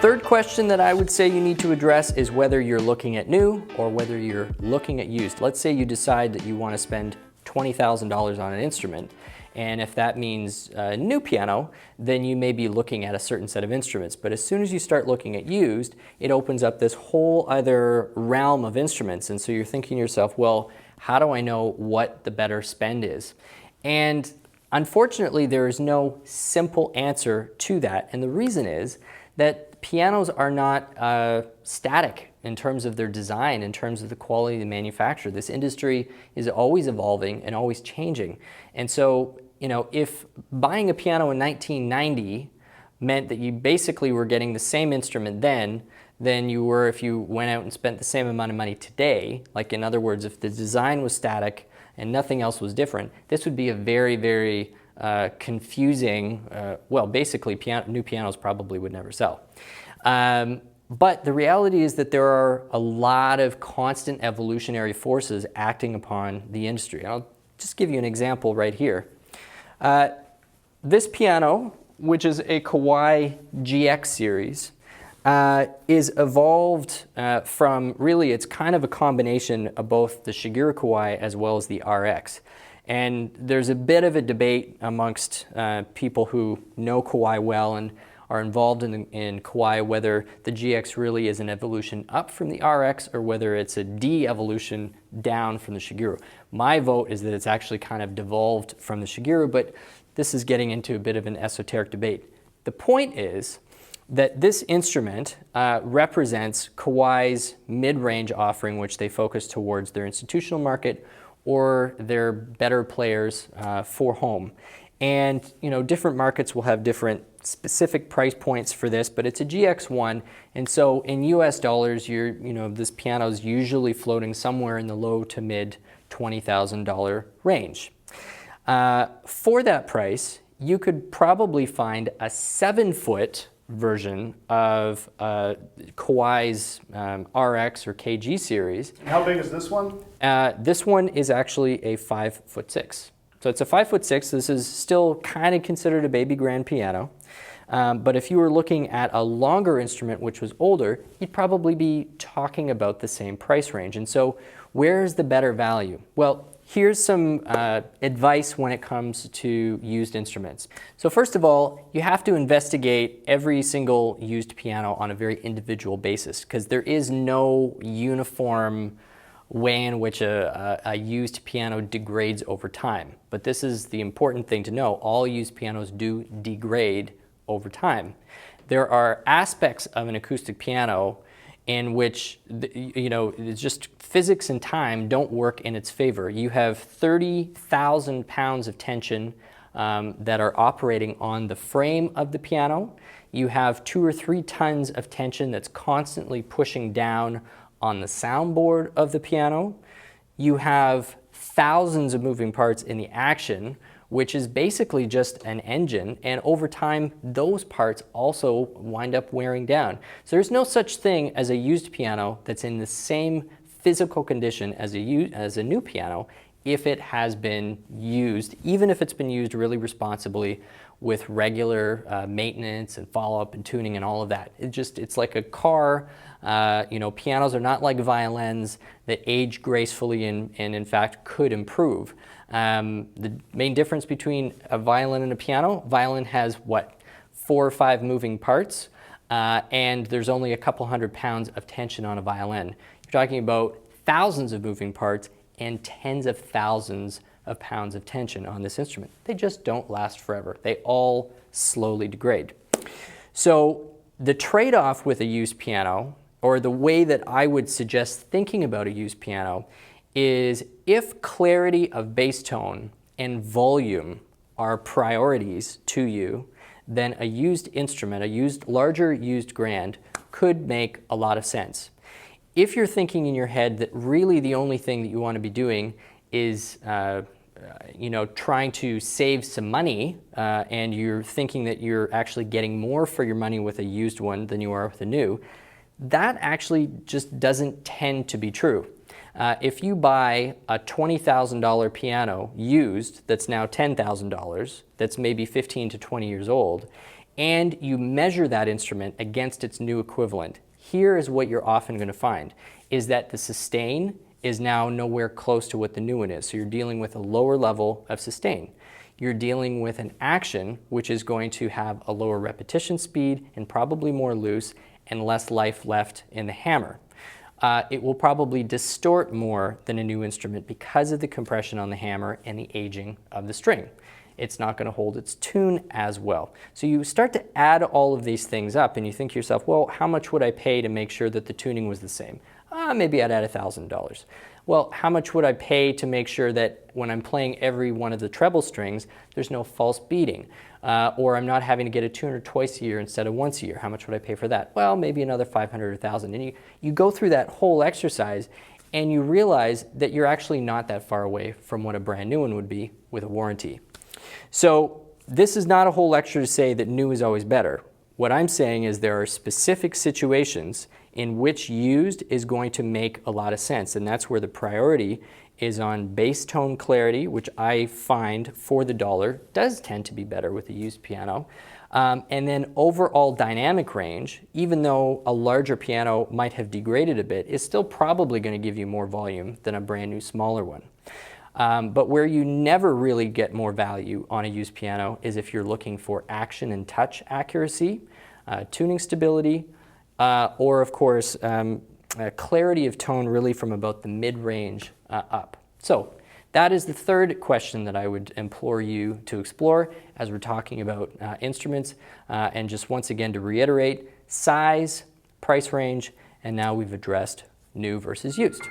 third question that I would say you need to address is whether you're looking at new or whether you're looking at used. Let's say you decide that you want to spend $20,000 on an instrument, and if that means a new piano, then you may be looking at a certain set of instruments. But as soon as you start looking at used, it opens up this whole other realm of instruments, and so you're thinking to yourself, well, how do I know what the better spend is? And unfortunately, there is no simple answer to that, and the reason is that pianos are not static in terms of their design, in terms of the quality of the manufacture. This industry is always evolving and always changing. And so, you know, if buying a piano in 1990 meant that you basically were getting the same instrument then than you were if you went out and spent the same amount of money today, like in other words, if the design was static and nothing else was different, this would be a very, very confusing, well, basically new pianos probably would never sell. But the reality is that there are a lot of constant evolutionary forces acting upon the industry. I'll just give you an example right here. This piano, which is a Kawai GX series, is evolved from, really, it's kind of a combination of both the Shigeru Kawai as well as the RX. And there's a bit of a debate amongst people who know Kawai well and are involved in Kawai whether the GX really is an evolution up from the RX or whether it's a de-evolution down from the Shigeru. My vote is that it's actually kind of devolved from the Shigeru, but this is getting into a bit of an esoteric debate. The point is that this instrument represents Kawai's mid-range offering, which they focus towards their institutional market or their better players for home. And you know, different markets will have different specific price points for this, but it's a GX1, and so in US dollars, this piano is usually floating somewhere in the low to mid $20,000 range. For that price, you could probably find a 7-foot version of Kawai's RX or KG series. How big is this one? This one is actually a 5'6". So it's a 5'6". This is still kind of considered a baby grand piano. But if you were looking at a longer instrument, which was older, you'd probably be talking about the same price range. And so where's the better value? Well, here's some advice when it comes to used instruments. So first of all, you have to investigate every single used piano on a very individual basis, because there is no uniform way in which a used piano degrades over time. But this is the important thing to know. All used pianos do degrade over time. There are aspects of an acoustic piano in which, it's just physics and time don't work in its favor. You have 30,000 pounds of tension that are operating on the frame of the piano. You have 2 or 3 tons of tension that's constantly pushing down on the soundboard of the piano. You have thousands of moving parts in the action, which is basically just an engine, and over time those parts also wind up wearing down. So there's no such thing as a used piano that's in the same physical condition as a new piano if it has been used, even if it's been used really responsibly with regular maintenance and follow-up and tuning and all of that. It's like a car. Pianos are not like violins that age gracefully and in fact could improve. The main difference between a violin and a piano, violin has 4 or 5 moving parts, and there's only a couple hundred pounds of tension on a violin. You're talking about thousands of moving parts and tens of thousands of pounds of tension on this instrument. They just don't last forever. They all slowly degrade. So the trade-off with a used piano, or the way that I would suggest thinking about a used piano, is if clarity of bass tone and volume are priorities to you, then a used instrument, larger used grand, could make a lot of sense. If you're thinking in your head that really the only thing that you want to be doing is trying to save some money, and you're thinking that you're actually getting more for your money with a used one than you are with a new, that actually just doesn't tend to be true. If you buy a $20,000 piano used that's now $10,000, that's maybe 15 to 20 years old, and you measure that instrument against its new equivalent, here is what you're often going to find, is that the sustain is now nowhere close to what the new one is. So you're dealing with a lower level of sustain. You're dealing with an action which is going to have a lower repetition speed and probably more loose and less life left in the hammer. It will probably distort more than a new instrument because of the compression on the hammer and the aging of the string. It's not going to hold its tune as well. So you start to add all of these things up and you think to yourself, well, how much would I pay to make sure that the tuning was the same? Maybe I'd add $1,000. Well, how much would I pay to make sure that when I'm playing every one of the treble strings, there's no false beating? Or I'm not having to get a tuner twice a year instead of once a year. How much would I pay for that? Well, maybe another $500 or $1,000. And you go through that whole exercise and you realize that you're actually not that far away from what a brand new one would be with a warranty. So this is not a whole lecture to say that new is always better. What I'm saying is there are specific situations in which used is going to make a lot of sense, and that's where the priority is on bass tone clarity, which I find for the dollar does tend to be better with a used piano. And then overall dynamic range, even though a larger piano might have degraded a bit, is still probably going to give you more volume than a brand new smaller one. But where you never really get more value on a used piano is if you're looking for action and touch accuracy, tuning stability, or of course clarity of tone really from about the mid-range up. So that is the third question that I would implore you to explore as we're talking about instruments. And just once again to reiterate, size, price range, and now we've addressed new versus used.